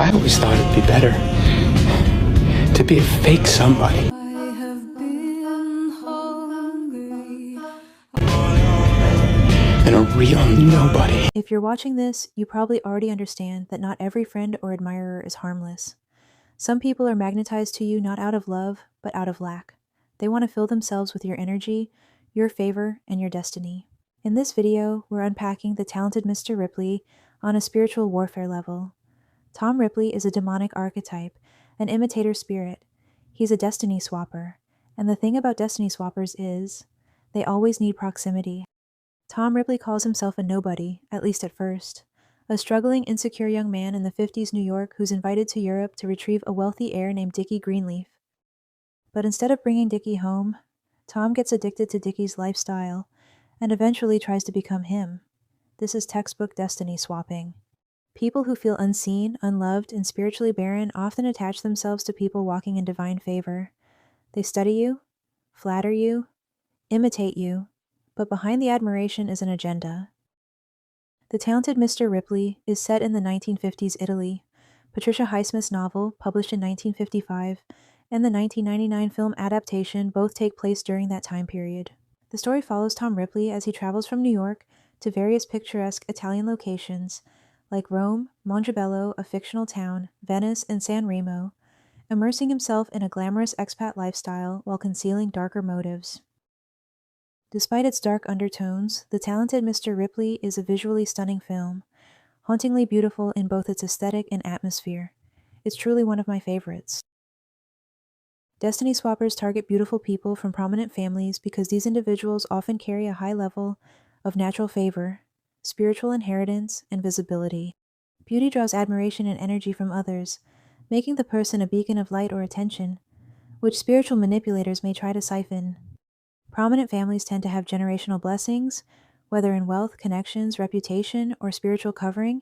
I always thought it'd be better to be a fake somebody. And a real nobody. If you're watching this, you probably already understand that not every friend or admirer is harmless. Some people are magnetized to you not out of love, but out of lack. They want to fill themselves with your energy, your favor, and your destiny. In this video, we're unpacking the talented Mr. Ripley on a spiritual warfare level. Tom Ripley is a demonic archetype, an imitator spirit. He's a destiny swapper. And the thing about destiny swappers is, they always need proximity. Tom Ripley calls himself a nobody, at least at first. A struggling, insecure young man in the 50s New York who's invited to Europe to retrieve a wealthy heir named Dickie Greenleaf. But instead of bringing Dickie home, Tom gets addicted to Dickie's lifestyle and eventually tries to become him. This is textbook destiny swapping. People who feel unseen, unloved, and spiritually barren often attach themselves to people walking in divine favor. They study you, flatter you, imitate you, but behind the admiration is an agenda. The Talented Mr. Ripley is set in the 1950s Italy. Patricia Highsmith's novel, published in 1955, and the 1999 film adaptation both take place during that time period. The story follows Tom Ripley as he travels from New York to various picturesque Italian locations like Rome, Mongebello, a fictional town, Venice, and San Remo, immersing himself in a glamorous expat lifestyle while concealing darker motives. Despite its dark undertones, The Talented Mr. Ripley is a visually stunning film, hauntingly beautiful in both its aesthetic and atmosphere. It's truly one of my favorites. Destiny swappers target beautiful people from prominent families because these individuals often carry a high level of natural favor, spiritual inheritance, and visibility. Beauty draws admiration and energy from others, making the person a beacon of light or attention, which spiritual manipulators may try to siphon. Prominent families tend to have generational blessings, whether in wealth, connections, reputation, or spiritual covering,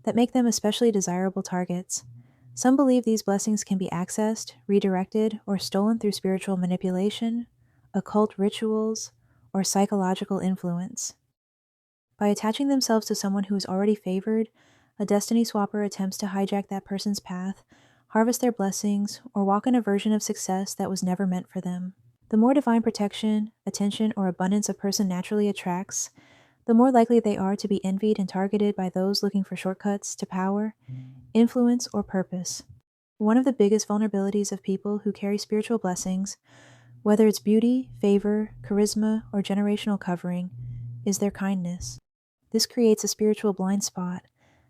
that make them especially desirable targets. Some believe these blessings can be accessed, redirected, or stolen through spiritual manipulation, occult rituals, or psychological influence. By attaching themselves to someone who is already favored, a destiny swapper attempts to hijack that person's path, harvest their blessings, or walk in a version of success that was never meant for them. The more divine protection, attention, or abundance a person naturally attracts, the more likely they are to be envied and targeted by those looking for shortcuts to power, influence, or purpose. One of the biggest vulnerabilities of people who carry spiritual blessings, whether it's beauty, favor, charisma, or generational covering, is their kindness. This creates a spiritual blind spot.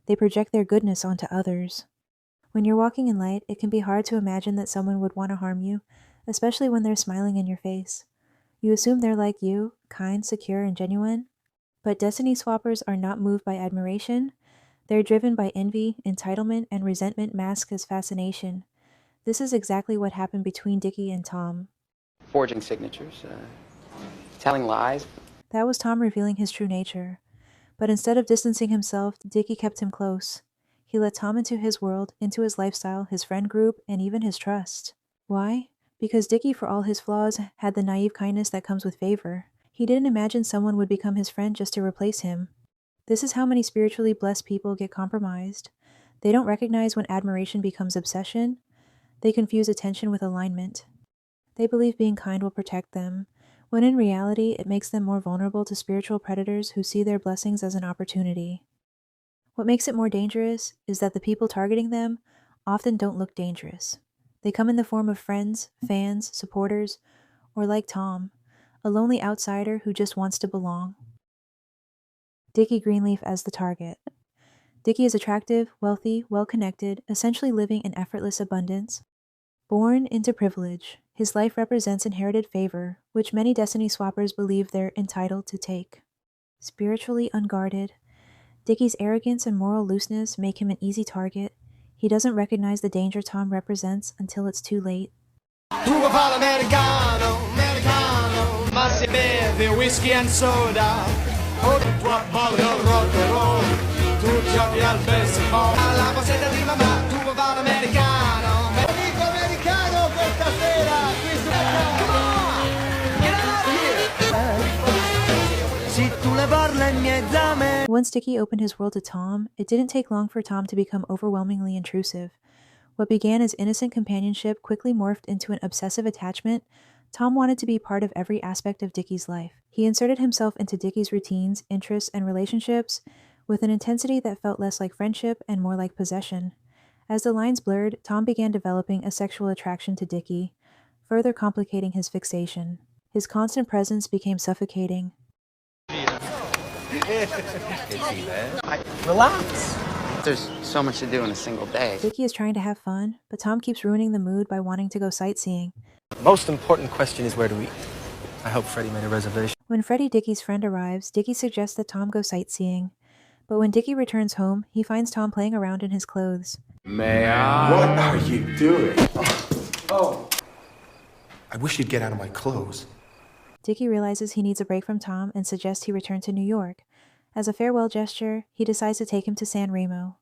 They project their goodness onto others. When you're walking in light, it can be hard to imagine that someone would want to harm you, especially when they're smiling in your face. You assume they're like you, kind, secure, and genuine. But destiny swappers are not moved by admiration. They're driven by envy, entitlement, and resentment masked as fascination. This is exactly what happened between Dickie and Tom. Forging signatures, telling lies. That was Tom revealing his true nature. But instead of distancing himself, Dickie kept him close. He let Tom into his world, into his lifestyle, his friend group, and even his trust. Why? Because Dickie, for all his flaws, had the naive kindness that comes with favor. He didn't imagine someone would become his friend just to replace him. This is how many spiritually blessed people get compromised. They don't recognize when admiration becomes obsession. They confuse attention with alignment. They believe being kind will protect them, when in reality it makes them more vulnerable to spiritual predators who see their blessings as an opportunity. What makes it more dangerous is that the people targeting them often don't look dangerous. They come in the form of friends, fans, supporters, or like Tom, a lonely outsider who just wants to belong. Dickie Greenleaf as the target. Dickie is attractive, wealthy, well-connected, essentially living in effortless abundance. Born into privilege, his life represents inherited favor, which many destiny swappers believe they're entitled to take. Spiritually unguarded, Dickie's arrogance and moral looseness make him an easy target. He doesn't recognize the danger Tom represents until it's too late. Tu vuoi fare l'americano, americano, ma si beve whisky and soda. O tu abballi al rock and roll, tu giochi al baseball. Alla posetta di mamma, tu vuoi fare l'americano. Amico americano questa sera, qui su Come on, get out of here. Se tu le parla in mie zame. once Dickie opened his world to Tom, it didn't take long for Tom to become overwhelmingly intrusive. What began as innocent companionship quickly morphed into an obsessive attachment. Tom wanted to be part of every aspect of Dickie's life. He inserted himself into Dickie's routines, interests, and relationships with an intensity that felt less like friendship and more like possession. As the lines blurred, Tom began developing a sexual attraction to Dickie, further complicating his fixation. His constant presence became suffocating. Relax. There's so much to do in a single day. Dickie is trying to have fun, but Tom keeps ruining the mood by wanting to go sightseeing. Most important question is where to eat. I hope Freddie made a reservation. When Freddie, Dickie's friend, arrives, Dickie suggests that Tom go sightseeing. But when Dickie returns home, he finds Tom playing around in his clothes. May I? What are you doing? Oh. I wish you'd get out of my clothes. Dickie realizes he needs a break from Tom and suggests he return to New York. As a farewell gesture, he decides to take him to San Remo.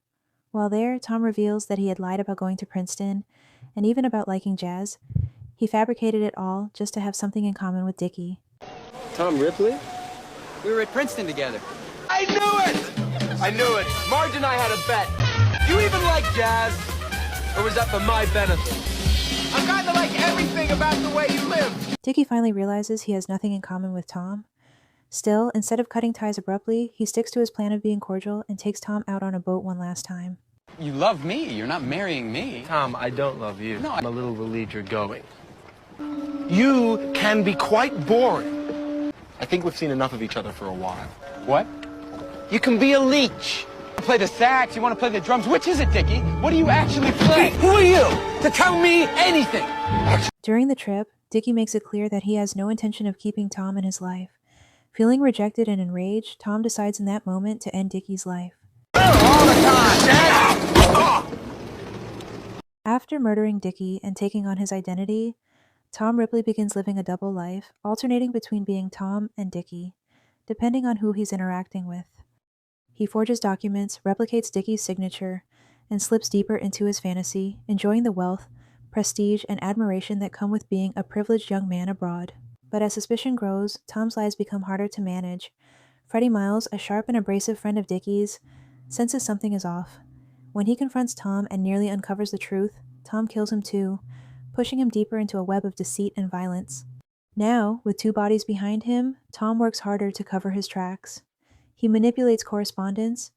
While there, Tom reveals that he had lied about going to Princeton, and even about liking jazz. He fabricated it all just to have something in common with Dickie. Tom Ripley? We were at Princeton together. I knew it! I knew it. Marge and I had a bet. You even like jazz? Or was that for my benefit? I kinda like everything about the way you live. Dickie finally realizes he has nothing in common with Tom. Still, instead of cutting ties abruptly, he sticks to his plan of being cordial and takes Tom out on a boat one last time. You love me. You're not marrying me. Tom, I don't love you. No, I'm a little relieved you're going. You can be quite boring. I think we've seen enough of each other for a while. What? You can be a leech. You play the sax. You want to play the drums. Which is it, Dickie? What do you actually play? Who are you to tell me anything? During the trip, Dickie makes it clear that he has no intention of keeping Tom in his life. Feeling rejected and enraged, Tom decides in that moment to end Dickie's life. All the time. After murdering Dickie and taking on his identity, Tom Ripley begins living a double life, alternating between being Tom and Dickie, depending on who he's interacting with. He forges documents, replicates Dickie's signature, and slips deeper into his fantasy, enjoying the wealth, prestige, and admiration that come with being a privileged young man abroad. But as suspicion grows, Tom's lies become harder to manage. Freddie Miles, a sharp and abrasive friend of Dickie's, senses something is off. When he confronts Tom and nearly uncovers the truth, Tom kills him too, pushing him deeper into a web of deceit and violence. Now, with two bodies behind him, Tom works harder to cover his tracks. He manipulates correspondence,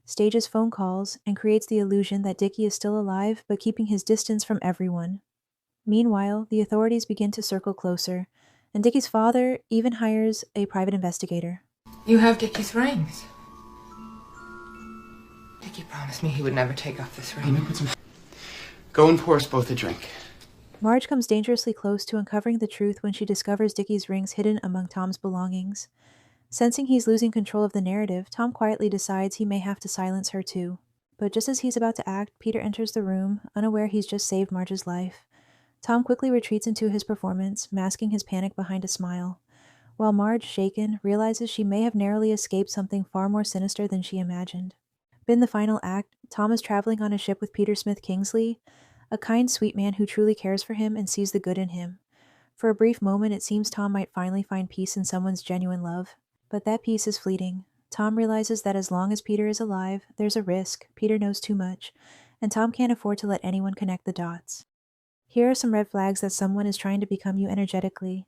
stages phone calls, and creates the illusion that Dickie is still alive but keeping his distance from everyone. Meanwhile, the authorities begin to circle closer, and Dickie's father even hires a private investigator. You have Dickie's rings. Dickie promised me he would never take off this ring. Go and pour us both a drink. Marge comes dangerously close to uncovering the truth when she discovers Dickie's rings hidden among Tom's belongings. Sensing he's losing control of the narrative, Tom quietly decides he may have to silence her too. But just as he's about to act, Peter enters the room, unaware he's just saved Marge's life. Tom quickly retreats into his performance, masking his panic behind a smile, while Marge, shaken, realizes she may have narrowly escaped something far more sinister than she imagined. In the final act, Tom is traveling on a ship with Peter Smith Kingsley, a kind, sweet man who truly cares for him and sees the good in him. For a brief moment, it seems Tom might finally find peace in someone's genuine love, but that peace is fleeting. Tom realizes that as long as Peter is alive, there's a risk. Peter knows too much, and Tom can't afford to let anyone connect the dots. Here are some red flags that someone is trying to become you energetically.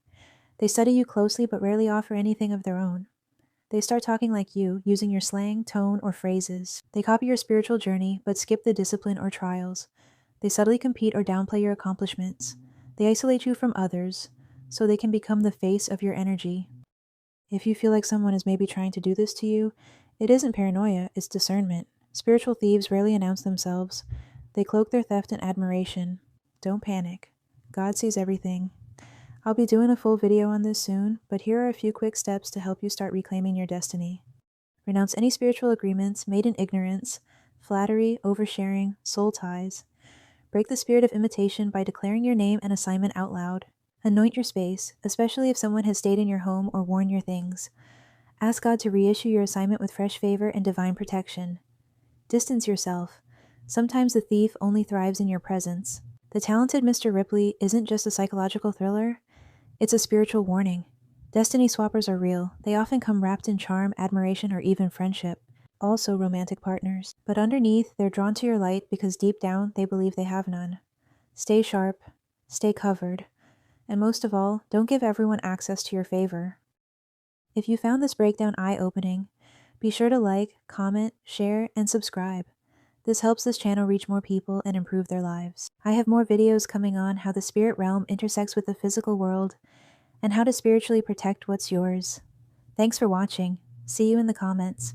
They study you closely but rarely offer anything of their own. They start talking like you, using your slang, tone, or phrases. They copy your spiritual journey but skip the discipline or trials. They subtly compete or downplay your accomplishments. They isolate you from others, so they can become the face of your energy. If you feel like someone is maybe trying to do this to you, it isn't paranoia, it's discernment. Spiritual thieves rarely announce themselves. They cloak their theft in admiration. Don't panic. God sees everything. I'll be doing a full video on this soon, but here are a few quick steps to help you start reclaiming your destiny. Renounce any spiritual agreements made in ignorance, flattery, oversharing, soul ties. Break the spirit of imitation by declaring your name and assignment out loud. Anoint your space, especially if someone has stayed in your home or worn your things. Ask God to reissue your assignment with fresh favor and divine protection. Distance yourself. Sometimes the thief only thrives in your presence. The Talented Mr. Ripley isn't just a psychological thriller, it's a spiritual warning. Destiny swappers are real. They often come wrapped in charm, admiration, or even friendship. also romantic partners. But underneath, they're drawn to your light because deep down, they believe they have none. Stay sharp, stay covered, and most of all, don't give everyone access to your favor. If you found this breakdown eye-opening, be sure to like, comment, share, and subscribe. This helps this channel reach more people and improve their lives. I have more videos coming on how the spirit realm intersects with the physical world and how to spiritually protect what's yours. Thanks for watching. See you in the comments.